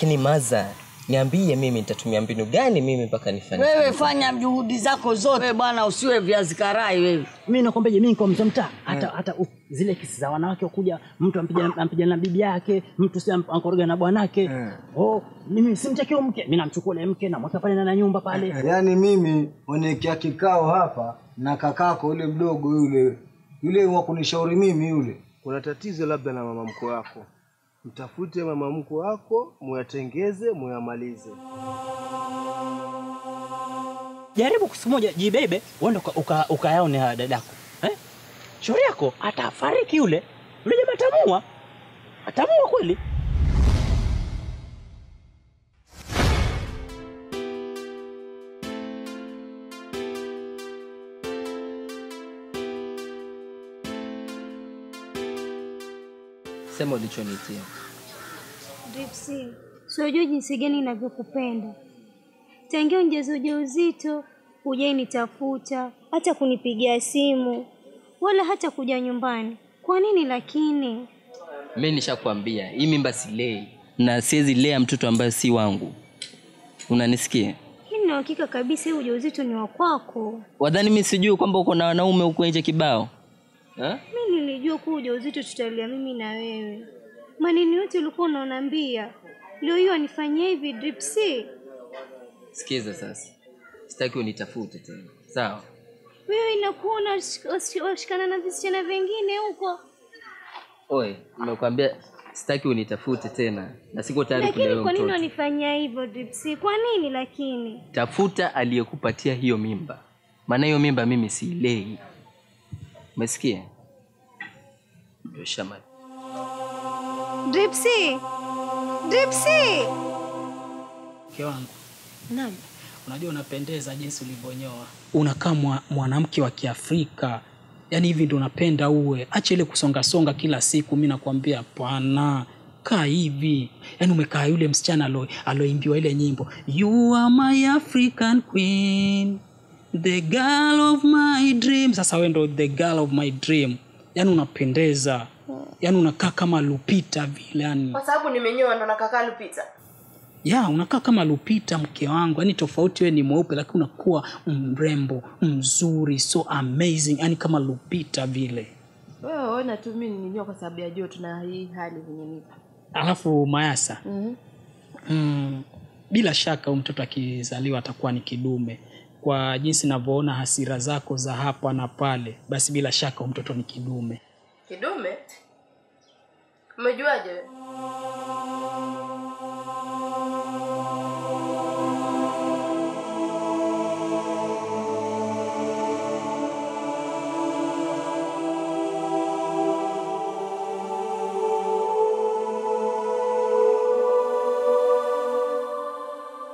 Lakini maza, niambie mimi nitatumia mbinu gani mimi mpaka nifanye? Wewe fanya juhudi zako zote bwana, usiwe viazi karai wewe. Mimi nakwambia mimi niko mtamtaa hata zile kesi za wanawake kuja mtu ampiga na bibi yake, mtu si ankoroga na bwanake. Mimi simtakio mke, mimi namchukua ile mke na mweka pale na nyumba pale. Yaani mimi mwenekea kikao hapa na kakako yule mdogo yule wa kunishauri mimi yule. Kuna tatizo labda na mama mkwe wako. Mtafute mama mkwe wako, muyatengeze, muyamalize. Jaribu siku moja jibebe, uende ukayaone dadako. Shauri yako atafariki yule. Yule jamaa atamua kweli. Sema ulichonitia. Dripsy, sio jinsi gani ninavyokupenda. Tangia ujauzito, hujai nitafuta, hata kunipigia simu, wala hata kuja nyumbani. Kwa nini lakini? Mimi nishakwambia, hii mimba silei na siwezi lea mtoto ambaye si wangu. Unanisikia? Nina hakika kabisa huu ujauzito ni wa kwako. Wadhani mimi sijui kwamba uko na wanaume huko nje kibao? Mimi nilijua kuwa ujauzito tutalia mimi na wewe. Maneno yote ulikuwa unaonambia. Leo hiyo anifanyia hivi Dripsy. Sikiza sasa. Sitaki unitafute tena. Sawa? Wewe inakuwa unashikana na visichana vingine huko. Oi, nimekwambia sitaki unitafute tena. Na siko tayari kulea mtoto. Lakini kwa nini unanifanyia hivyo Dripsy? Kwa nini lakini? Tafuta aliyekupatia hiyo mimba. Maana hiyo mimba mimi silei. Umesikia? Ndio shama. Dripsy! Dripsy! Mke wangu. Naam. Unajua unapendeza jinsi ulivyonyoa. Unakaa mwanamke wa Kiafrika. Yaani hivi ndio unapenda uwe. Acha ile kusonga kila siku, mimi nakwambia hapana. Kaa hivi. Yaani umekaa yule msichana aloimbiwa ile nyimbo. You are my African queen. The girl of my dream. Sasa wewe ndio the girl of my dream. Yaani unapendeza. Yaani unakaa kama Lupita vile yani. Kwa sababu nimenyoa ndo nakaa kama Lupita. Unakaa kama Lupita mke wangu. Yaani tofauti wewe ni mweupe lakini unakuwa mrembo, mzuri, so amazing. Yaani kama Lupita vile. Wewe unaona tu mimi ninyoa kwa sababu ya joto na hii hali nimenika. Alafu Mayasa. Bila shaka mtoto akizaliwa atakuwa ni kidume. Kwa jinsi ninavyoona hasira zako za hapa na pale, basi bila shaka mtoto ni kidume. Kidume? Umejuaje?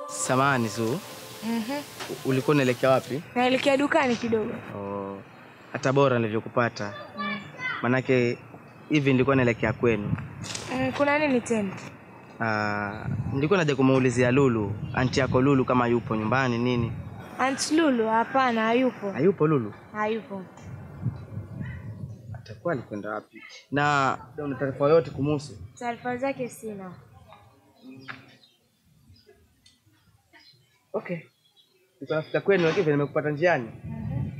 Samahani Zuu. Ulikuwa unaelekea wapi? Naelekea dukani kidogo. Hata bora nilivyokupata. Manake hivi nilikuwa naelekea kwenu. Kuna nini tena? Nilikuwa naja kumuulizia Lulu, anti yako Lulu kama yupo nyumbani nini? Aunt Lulu hapana, hayupo. Hayupo Lulu? Hayupo. Atakuwa alikwenda wapi? Na una taarifa yote kumhusu? Taarifa zake sina. Okay. Nitafika kwenu lakini nimekupata njiani.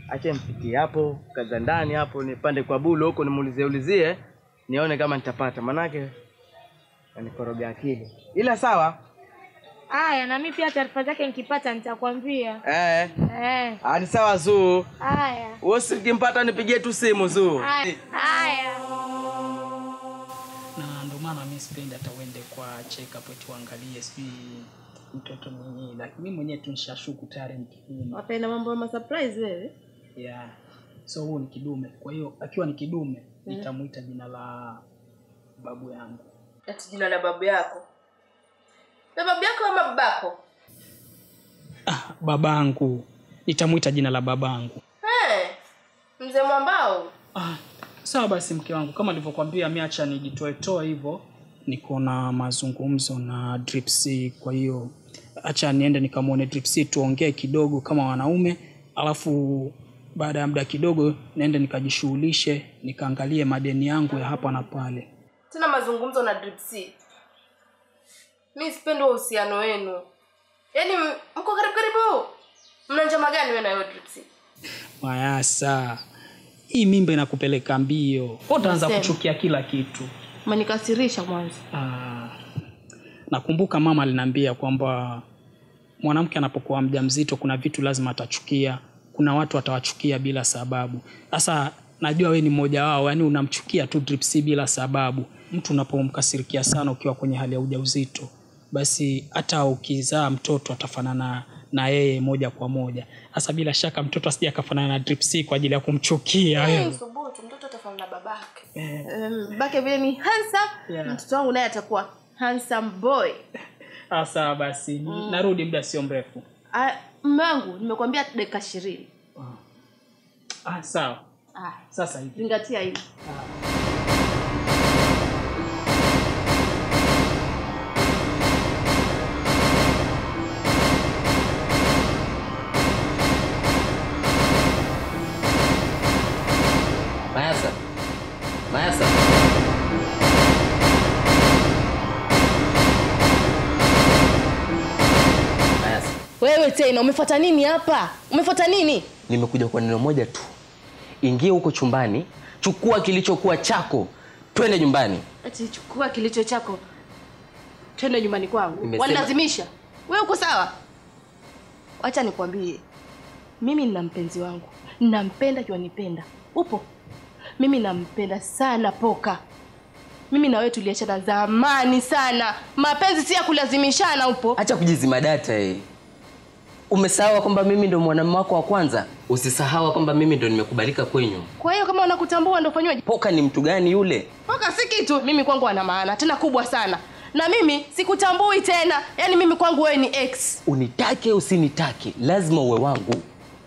Acha mpitie hapo, kaza ndani hapo, nipande kwa Bulu huko nimuulizie nione kama nitapata. Manake anikoroga akili. Ila sawa. Haya, na mimi pia taarifa zake nikipata nitakwambia. Ni sawa Zuu. Haya. Wewe ukimpata nipigie tu simu Zuu. Haya. Na ndio maana mimi sipendi hata uende kwa check up tuangalie si mtoto mwenyewe, lakini mimi mwenyewe tu nishashuku tayari ni kidume. Wapenda mambo ya surprise wewe? So huo ni kidume. Kwa hiyo akiwa ni kidume nitamuita jina la babu yangu. Ati jina la babu yako? Na babu yako ama babako? Babangu. Nitamuita jina la babangu. Mzee Mwambao. Sawa basi mke wangu, kama nilivyokuambia mimi acha nijitoe hivyo. Niko na mazungumzo na Dripsy, kwa hiyo acha niende nikamuone Dripsy tuongee kidogo kama wanaume, alafu baada ya muda kidogo niende nikajishughulishe nikaangalie madeni yangu ya hapa na pale. Tuna mazungumzo na Dripsy. Mimi sipendi uhusiano wenu. Yaani mko karibu. Mna njama gani wewe na hiyo Dripsy? Mayasa, hii mimba inakupeleka mbio. Utaanza kuchukia kila kitu. Umenikasirisha mwanzo. Nakumbuka mama aliniambia kwamba mwanamke anapokuwa mjamzito kuna vitu lazima atachukia. Kuna watu atawachukia bila sababu. Sasa najua wewe ni mmoja wao, yani unamchukia tu Dripsy bila sababu. Mtu unapomkasirikia sana ukiwa kwenye hali ya ujauzito, basi hata ukizaa mtoto atafanana na yeye moja kwa moja. Sasa bila shaka mtoto asije akafanana na Dripsy kwa ajili ya kumchukia wewe. Subutu, mtoto atafanana na babake. Babake vile ni handsome, mtoto wangu naye atakuwa handsome boy. Sawa basi, narudi muda sio mrefu. Mume wangu nimekuambia dakika 20. Sawa. Sasa hivi. Zingatia hili. Mayasa. Mayasa. Mayasa. Wewe tena umefuata nini hapa? Umefuata nini? Nimekuja kwa neno moja tu. Ingia huko chumbani, chukua kilichokuwa chako, twende nyumbani. Ati chukua kilicho chako, twende nyumbani kwangu. Wanilazimisha. Wewe uko sawa? Acha nikwambie. Mimi nina mpenzi wangu. Ninampenda kiwanipenda. Upo? Mimi nampenda sana Poka. Mimi na wewe tuliachana zamani sana. Mapenzi si ya kulazimishana. Upo? Acha kujizima data Umesahau kwamba mimi ndo mwanamume wako wa kwanza. Usisahau kwamba mimi ndo nimekubalika kwenyu. Kwa hiyo kama unakutambua ndo fanywaje? Poka ni mtu gani yule? Poka si kitu. Mimi kwangu ana maana tena kubwa sana. Na mimi sikutambui tena. Yaani mimi kwangu wewe ni ex. Unitake usinitake, lazima uwe wangu.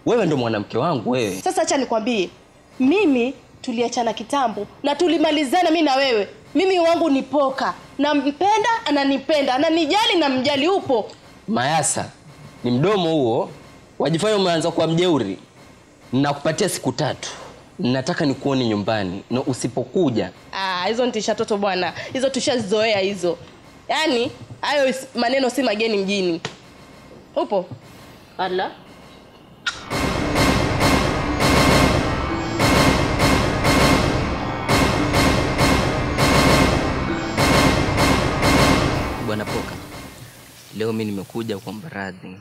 Wewe ndo mwanamke wangu wewe. Sasa acha nikwambie. Mimi tuliachana kitambo na tulimalizana mimi na wewe. Mimi wangu ni Poka. Nampenda, ananipenda, ananijali na mjali. Upo? Mayasa, ni mdomo huo. Wajifanya umeanza kuwa mjeuri. Ninakupatia siku 3. Nataka nikuone nyumbani na usipokuja. Hizo ni tisha toto bwana. Hizo tushazoea hizo. Yaani hayo maneno si mageni mjini. Upo? Ala. Bwana Poka, leo mimi nimekuja kuomba radhi.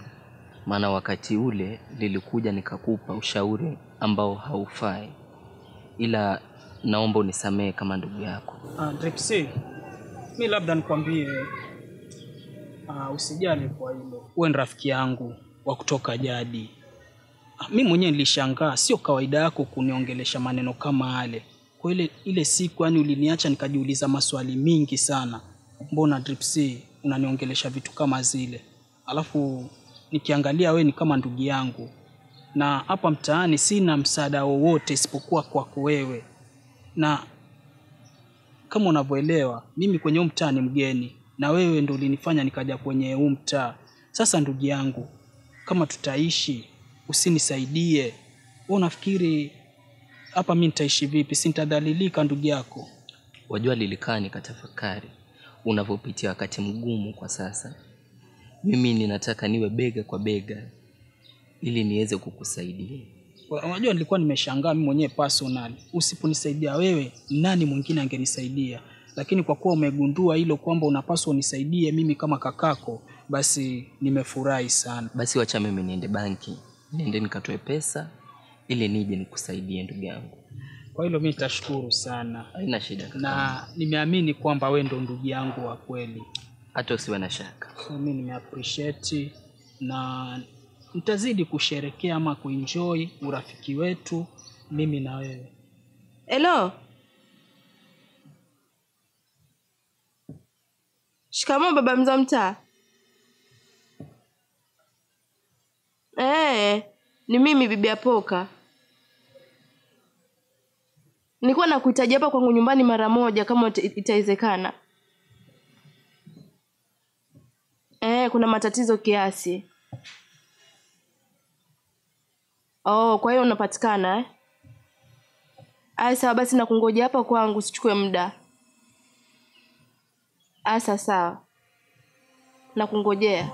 Maana wakati ule nilikuja nikakupa ushauri ambao haufai. Ila naomba unisamehe kama ndugu yako. Dripsy, mimi labda nikwambie usijali kwa hilo. Wewe ni rafiki yangu wa kutoka jadi. Mimi mwenyewe nilishangaa, sio kawaida yako kuniongelesha maneno kama yale. Kwa ile siku yani uliniacha nikajiuliza maswali mingi sana. Mbona Dripsy unaniongelesha vitu kama zile? Alafu nikiangalia wewe ni kama ndugu yangu. Na hapa mtaani sina msaada wowote isipokuwa kwako wewe. Na kama unavyoelewa, mimi kwenye mtaa ni mgeni na wewe ndio ulinifanya nikaja kwenye mtaa. Sasa ndugu yangu, kama tutaishi, usinisaidie. Wewe unafikiri hapa mimi nitaishi vipi? Sintadhalilika ndugu yako. Wajua lilikaa nikatafakari unavyopitia wakati mgumu kwa sasa. Mimi ninataka niwe bega kwa bega ili niweze kukusaidia. Unajua nilikuwa nimeshangaa mimi mwenyewe personal. Usiponisaidia wewe, nani mwingine angenisaidia? Lakini kwa kuwa umegundua hilo kwamba unapaswa unisaidie mimi kama kakako, basi nimefurahi sana. Basi wacha mimi niende banki. Niende nikatoe pesa ili nije nikusaidie ndugu yangu. Kwa hilo mimi nitashukuru sana. Haina shida kaka. Na nimeamini kwamba wewe ndo ndugu yangu wa kweli. Hata usiwe na shaka. So mimi nimeappreciate na nitazidi kusherekea ama kuenjoy urafiki wetu mimi na wewe. Hello. Shikamoo baba mza mtaa. Ni mimi bibi ya Poka. Nilikuwa nakuhitaji hapa kwangu nyumbani mara moja kama itawezekana. Kuna matatizo kiasi. Kwa hiyo unapatikana sawa basi nakungoja hapa kwangu usichukue muda. Sawa. na kungojea.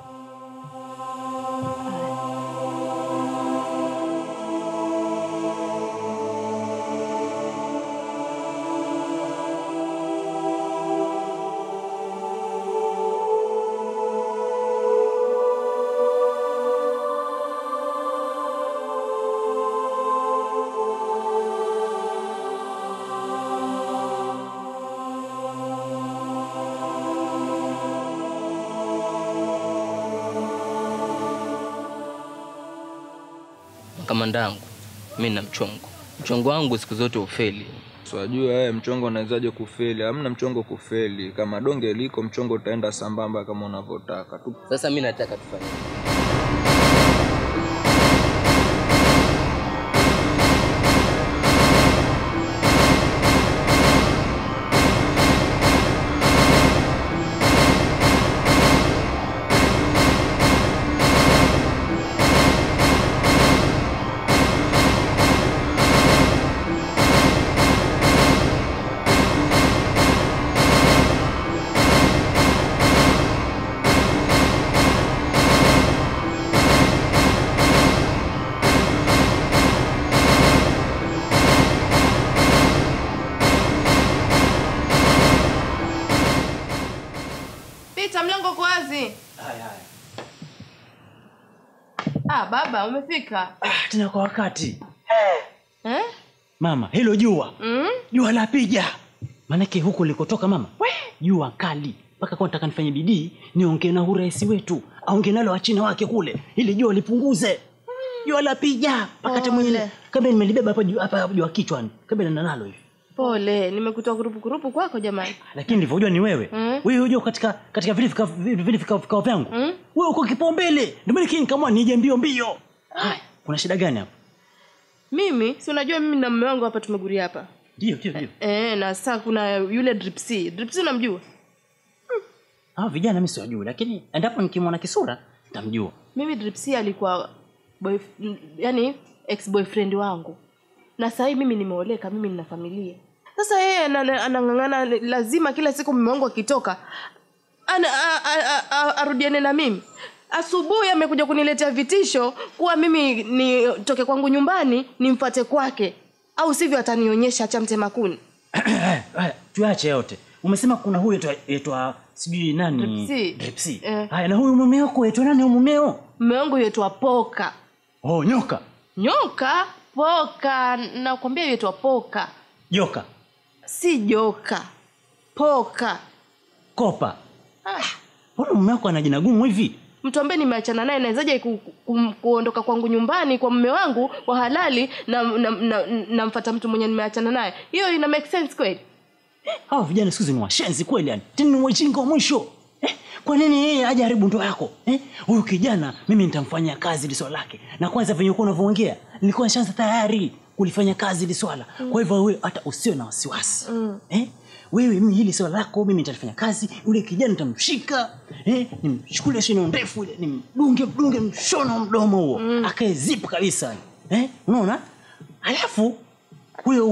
Kamandangu, mimi na mchongo. Mchongo wangu siku zote ufeli. Unajua wewe mchongo unawezaje kufeli? Hamna mchongo kufeli. Kama donge liko mchongo utaenda sambamba kama unavyotaka tu. Sasa mimi nataka tufanye. Mlango kwa wazi. Haya. Baba umefika. Tena kwa wakati. Eh? Mama, hilo jua. Jua lapija. Manake huko likotoka mama. Jua kali. Paka kwa nataka nifanye bidii niongee na rais wetu. Aongee nalo wachina wake kule. Ili jua lipunguze. Jua lapija. Paka mwenyewe kabla nimelibeba hapa jua kichwani. Kabla nalo hivi. Pole, nimekutoa kurupu kwako jamani. Lakini nilivyojua ni wewe. Wewe unajua katika vile vikao vyangu. Wewe uko kipaumbele. Ndio maana kama nije mbio. Haya, kuna shida gani hapa? Mimi, si unajua mimi na mume wangu hapa tumeguria hapa. Ndio. Na sasa kuna yule Dripsy. Dripsy unamjua? Vijana mimi siwajui, lakini endapo nikimwona kisura nitamjua. Mimi Dripsy alikuwa yani ex boyfriend wangu. Na sasa mimi nimeoleka, mimi nina familia. Sasa yeye anangangana lazima kila siku mume wangu akitoka arudiane na mimi. Asubuhi amekuja kuniletea vitisho kuwa mimi nitoke kwangu nyumbani nimfuate kwake au sivyo atanionyesha cha mtema kuni. Tuache yote. Umesema kuna huyu aitwa sijui nani? Dripsy. Na huyu mume wako aitwa nani mumeo? Mume wangu aitwa Poka. Nyoka. Poka, nakwambia yaitwa Poka. Joka. Si joka. Poka. Kopa. Mbona mume wako ana jina gumu hivi? Mtu ambaye nimeachana naye nawezaje kuondoka kwangu nyumbani kwa mume wangu wa halali na mfuata mtu mwenye nimeachana naye? Hiyo ina make sense kweli? Hao vijana siku hizi ni washenzi kweli yani. Tena ni wajinga wa mwisho. Kwa nini yeye aje haribu ndoa yako? Huyu kijana mimi nitamfanyia kazi liso lake. Na kwanza venye uko unavyoongea, nilikuwa nishaanza tayari kulifanya kazi liswala. Kwa hivyo wewe hata usio na wasiwasi. Wewe mimi hili swala lako mimi nitalifanya kazi, yule kijana nitamshika, nimchukulie shino ndefu ile, nimdunge mshono mdomo huo, akae zipu kabisa. Unaona? Alafu huyo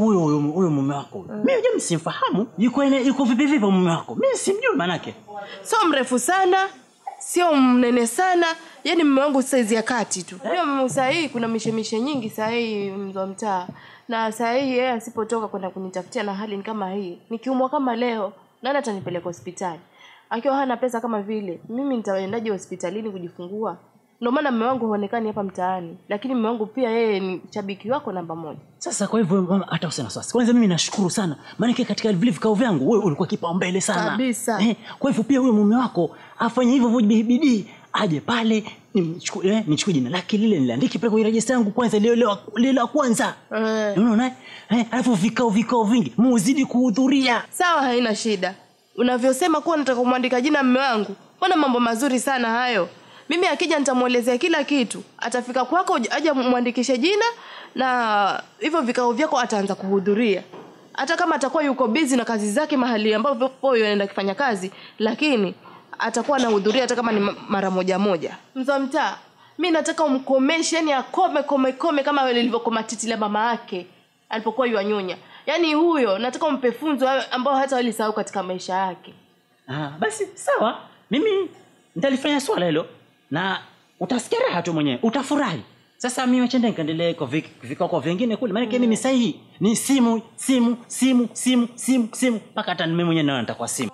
mume wako. Mimi je msimfahamu? Yuko vipi mume wako? Mimi simjui manake. Sio mrefu sana, sio mnene sana, yani mume wangu size ya kati tu. Ndio sasa hii kuna mishemishe nyingi sasa hii mzo mtaa. Na sasa hii yeye asipotoka kwenda kunitafutia na hali kama hii, nikiumwa kama leo, nani atanipeleka hospitali? Akiwa hana pesa kama vile, mimi nitaendaje hospitalini kujifungua? Ndio maana mume wangu huonekani hapa mtaani, lakini mume wangu pia yeye ni shabiki wako namba 1. Sasa kwa hivyo mama hata usina wasiwasi. Kwanza mimi nashukuru sana. Maana katika vile vikao vyangu wewe ulikuwa kipaumbele sana. Kabisa. Kwa hivyo pia wewe mume wako afanye hivyo bidii aje pale nichukue jina lake lile niandike pale kwa register yangu kwanza leo la kwanza. Unaona? Alafu vikao vingi muuzidi kuhudhuria. Sawa, haina shida. Unavyosema kuwa nataka kumwandika jina mume wangu. Mbona mambo mazuri sana hayo? Mimi akija nitamuelezea kila kitu. Atafika kwako aje muandikishe jina na hivyo vikao vyako ataanza kuhudhuria. Hata kama atakuwa yuko busy na kazi zake mahali ambapo yeye anaenda kufanya kazi, lakini atakuwa anahudhuria hata kama ni mara moja. Mzo mtaa, mimi nataka umkomeshe, yani akome kama vile alivyokoma titi la mama yake alipokuwa yuanyonya. Yaani huyo nataka umpe funzo ambao hata alisahau katika maisha yake. Basi sawa. Mimi Nitalifanya swala hilo na utasikia raha tu mwenyewe, utafurahi. Sasa mimi wacha nikaendelee kwa vikao vingine kule, maana mimi sahihi ni simu mpaka hata mimi mwenyewe naona nitakuwa simu.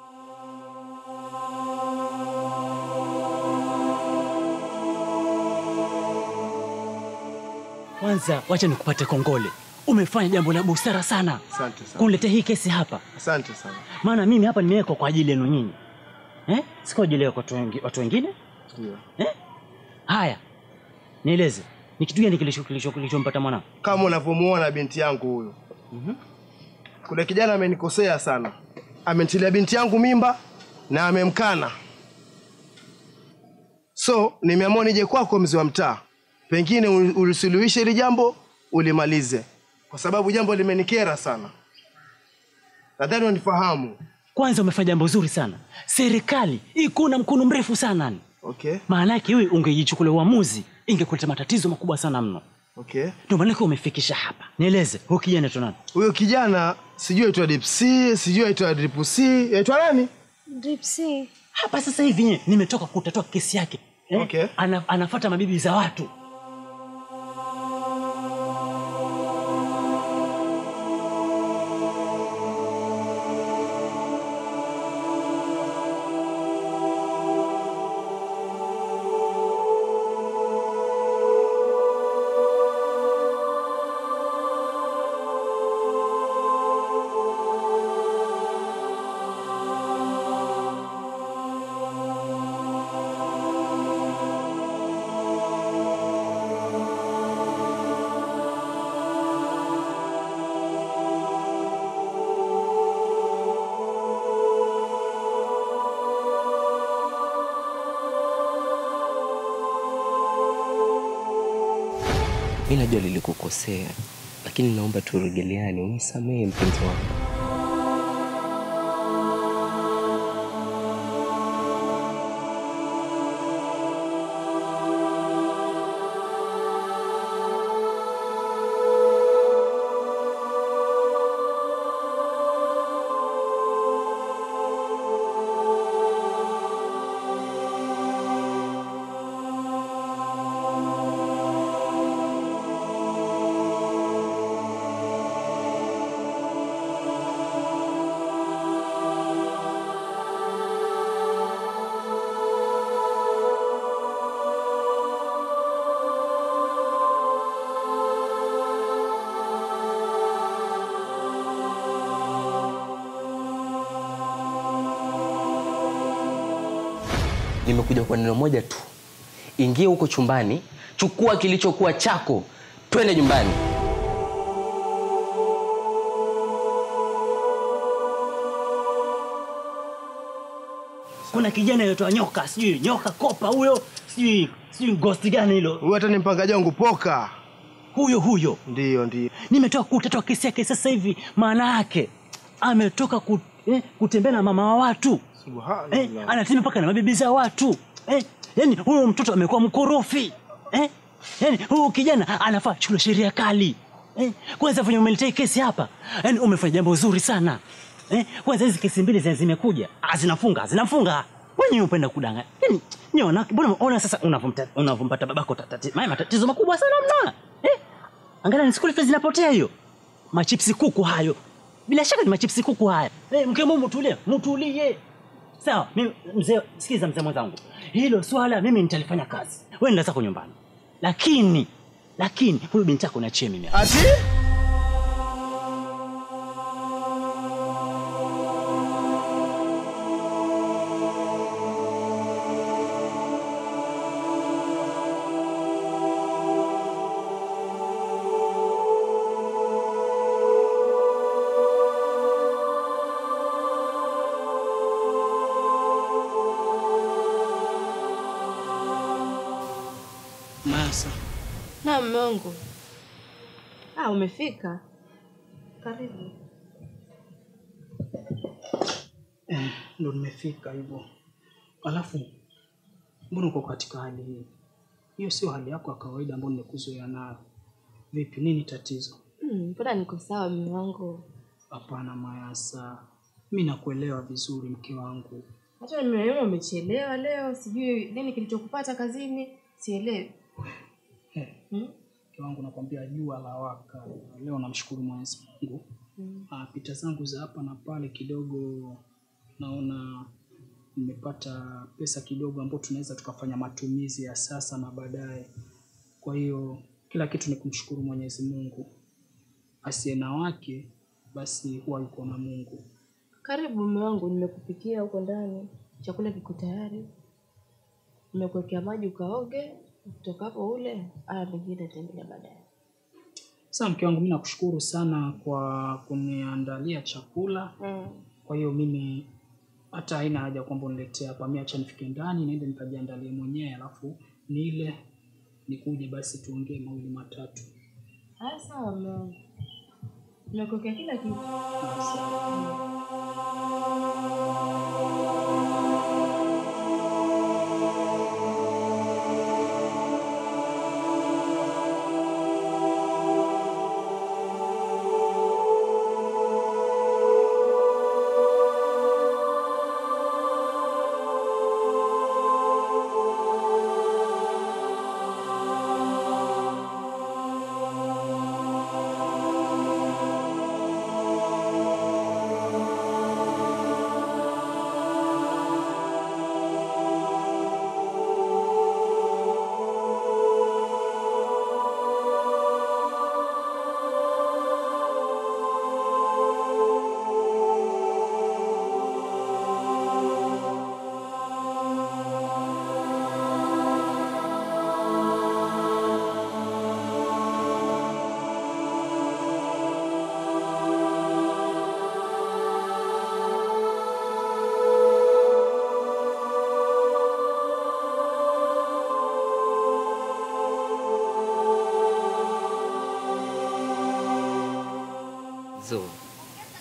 Kwanza wacha nikupate kongole. Umefanya jambo la busara sana. Asante sana. Kuleta hii kesi hapa. Asante sana. Maana mimi hapa nimewekwa kwa ajili yenu nyinyi. Si kwa ajili ya watu wengine? Ndio. Haya. Nieleze. Ni kitu gani kilichompata mwanangu? Kama unavyomuona binti yangu huyo. Kule kijana amenikosea sana. Amentilia binti yangu mimba na amemkana. So, nimeamua nije kwako mzee wa mtaa. Pengine ulisuluhishe hili jambo, ulimalize. Kwa sababu jambo limenikera sana. Nadhani unifahamu. Kwanza umefanya jambo zuri sana. Serikali iko na mkono mrefu sana. Okay. Maana yake wewe ungejichukulia uamuzi, ingekuleta matatizo makubwa sana mno. Okay. Ndio maana umefikisha hapa. Nieleze, huyo kijana tu nani? Huyo kijana sijui aitwa Deep C, sijui aitwa Drip C, aitwa nani? Drip C. Hapa sasa hivi nimetoka kutatua kesi yake. Okay. Anafuata mabibi za watu. Mimi najua nilikukosea, lakini naomba turejeleane, unisamehe mpenzi wangu. Nimekuja kwa neno moja tu. Ingia huko chumbani, chukua kilichokuwa chako, twende nyumbani. Kuna kijana yotoa nyoka, sijui nyoka kopa huyo, sijui ghost gani hilo. Huyo hata ni mpangaji wangu Poka. Huyo. Ndio. Nimetoka kutatua kesi yake sasa hivi, maana yake ametoka kutembea na mama wa watu. Subhanallah. Anatembea mpaka na mabibi za watu. Yaani huyo mtoto amekuwa mkorofi. Yaani huyo kijana anafaa shule sheria kali. Kwanza fanya umeletea kesi hapa. Yaani umefanya jambo zuri sana. Kwanza hizi kesi mbili zimekuja, zinafunga. Wewe unapenda kudanga. Yaani niona mbona unaona sasa unavompata babako matatizo makubwa sana mna. Angalia ni school fees zinapotea hiyo. Machipsi kuku hayo. Bila shaka ni machipsi kuku haya. Mke mume mtulie. Sawa, mimi sikiza mzee mwenzangu. Hilo swala mimi nitalifanya kazi. Wewe nenda zako nyumbani. Lakini huyu binti yako niachie mimi. Ati? Masa. Na mume wangu. Umefika. Karibu. Ndo nimefika hivyo. Alafu mbona uko katika hali hii? Hiyo sio hali yako ya kawaida ambayo nimekuzoea nayo. Vipi, nini tatizo? Mbona niko sawa mume wangu? Hapana Mayasa. Mimi nakuelewa vizuri mke wangu. Hata nimeona umechelewa leo, sijui nini kilichokupata kazini, sielewi. Mke wangu nakwambia jua la waka. Leo namshukuru Mwenyezi Mungu. Pita zangu za hapa na pale kidogo naona nimepata pesa kidogo ambayo tunaweza tukafanya matumizi ya sasa na baadaye. Kwa hiyo kila kitu ni kumshukuru Mwenyezi Mungu. Asiye na wake basi huwa yuko na Mungu. Karibu mume wangu, nimekupikia huko ndani. Chakula kiko tayari. Nimekuwekea maji ukaoge, kutoka hapo ule, mengine tutaendelea baadaye. Sasa mke wangu, mimi nakushukuru sana kwa kuniandalia chakula. Kwa hiyo mimi hata haina haja kwamba uniletee hapa. Mimi acha nifike ndani niende nikajiandalie mwenyewe, alafu nile nikuje basi tuongee mawili matatu. Sawa mume wangu. Nimekuwekea kila kitu.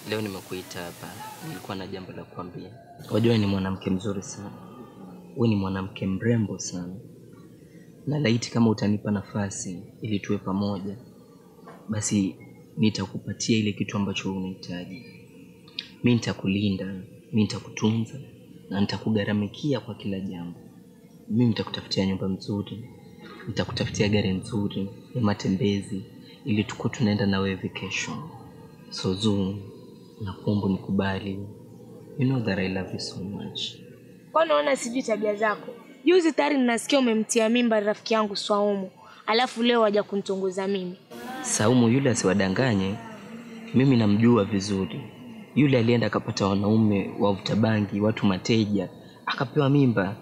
Leo nimekuita hapa, nilikuwa na jambo la kuambia. Wajua ni mwanamke mzuri sana. Wewe ni mwanamke mrembo sana. Na laiti kama utanipa nafasi ili tuwe pamoja, basi nitakupatia ile kitu ambacho unahitaji. Mimi nitakulinda, mimi nitakutunza na nitakugharamikia kwa kila jambo. Mimi nitakutafutia nyumba nzuri, nitakutafutia gari nzuri ya matembezi ili tukue tunaenda na wewe vacation. So Zuu, nakuomba nikubali. You know that I love you so much. Kwa naona sijui tabia zako. Juzi tayari ninasikia umemtia mimba rafiki yangu Swaumu. Alafu leo waja kunitongoza mimi. Saumu yule asiwadanganye. Mimi namjua vizuri. Yule alienda akapata wanaume wavuta bangi, watu mateja, akapewa mimba.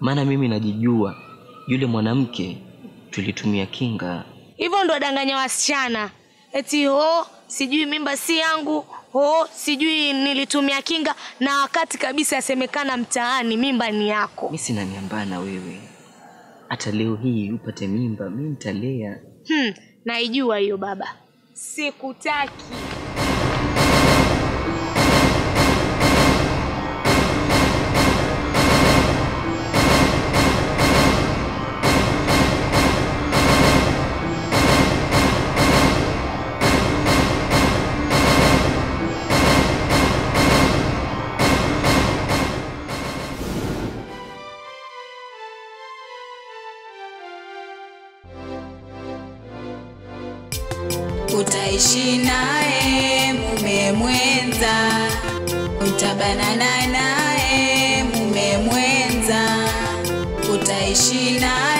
Maana mimi najijua. Yule mwanamke tulitumia kinga. Hivyo ndo wadanganya wasichana. Eti sijui mimba si yangu, sijui nilitumia kinga, na wakati kabisa yasemekana mtaani mimba ni yako. Mimi sina niambana na wewe. Hata leo hii upate mimba, mimi nitalea. Naijua hiyo baba. Sikutaki. Utaishi naye mume mwenza, utabanana naye mume mwenza, utaishi naye